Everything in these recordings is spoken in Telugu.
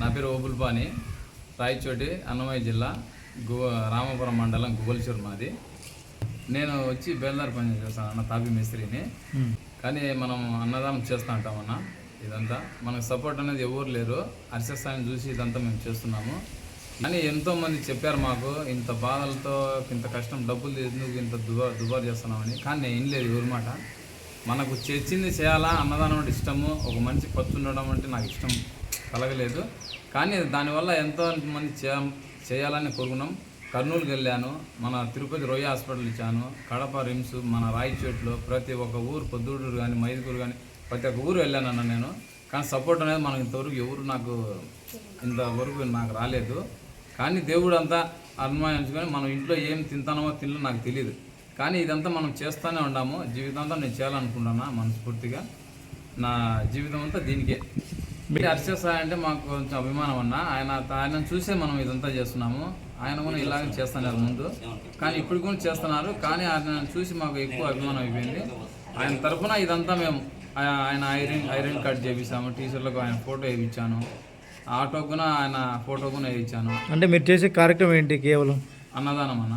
నా పేరు ఓబుల్పాని, రాయచోటి, అన్నమయ్య జిల్లా, రామాపురం మండలం, గుగల్చూరు మాది. నేను వచ్చి బేల్దార్ పని చేస్తాను అన్న, తాపీ మేస్త్రిని. కానీ మనం అన్నదానం చేస్తూ ఉంటామన్న. ఇదంతా మనకు సపోర్ట్ అనేది ఎవరు లేరు. అర్సెస్సాన్ని చూసి ఇదంతా మేము చేస్తున్నాము. కానీ ఎంతోమంది చెప్పారు మాకు, ఇంత బాధలతో ఇంత కష్టం, డబ్బులు ఎందుకు ఇంత దుబారు చేస్తున్నామని. కానీ నేను వినలేదు ఎవరి మాట. మనకు తెచ్చింది చేయాలా, అన్నదానం అంటే ఇష్టము, ఒక మనిషి పచ్చుండడం అంటే నాకు ఇష్టం కలగలేదు. కానీ దానివల్ల ఎంతో మంది చేయాలని కోరుకున్నాం. కర్నూలుకి వెళ్ళాను, మన తిరుపతి రొయ్య హాస్పిటల్ ఇచ్చాను, కడప రిమ్స్, మన రాయచోట్లో ప్రతి ఒక్క ఊరు, పొద్దుటూరు కానీ, మైదుకూరు కానీ ప్రతి ఒక్క ఊరు వెళ్ళానన్న నేను. కానీ సపోర్ట్ అనేది మనకు ఇంతవరకు ఎవరు ఇంతవరకు నాకు రాలేదు. కానీ దేవుడు అంతా అనుమానించుకొని మనం ఇంట్లో ఏం తింటానో తినలో నాకు తెలియదు. కానీ ఇదంతా మనం చేస్తూనే ఉన్నాము. జీవితాంతం నేను చేయాలనుకుంటున్నా మనస్ఫూర్తిగా. నా జీవితం అంతా దీనికే. హర్ష సాయి అంటే మాకు కొంచెం అభిమానం అన్న. ఆయనను చూసే మనం ఇదంతా చేస్తున్నాము. ఆయన కూడా ఇలాగే చేస్తున్నారు ముందు, కానీ ఇప్పుడు కూడా చేస్తున్నారు. కానీ ఆయన చూసి మాకు ఎక్కువ అభిమానం అయిపోయింది. ఆయన తరఫున ఇదంతా మేము ఆయన ఐరన్ కట్ చేయించాము, టీషర్ట్లకు ఆయన ఫోటో వేయించాను, ఆటో కూడా ఆయన ఫోటో కూడా వేయించాను. అంటే మీరు చేసే కార్యక్రమం ఏంటి? కేవలం అన్నదానం అన్న.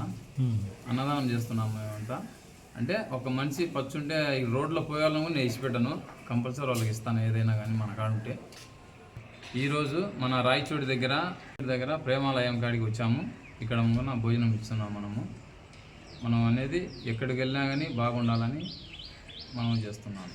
అన్నదానం చేస్తున్నాము మేమంతా. అంటే ఒక మనిషి పచ్చుంటే ఈ రోడ్లో పోయాలని కూడా నేను ఇచ్చిపెట్టాను, కంపల్సరీ వాళ్ళకి ఇస్తాను ఏదైనా కానీ మన కాడుంటే. ఈరోజు మన రాయచోటి దగ్గర ప్రేమాలయం కాడికి వచ్చాము. ఇక్కడ భోజనం ఇస్తున్నాము. మనం అనేది ఎక్కడికి వెళ్ళినా కానీ బాగుండాలని మనం చేస్తున్నాము.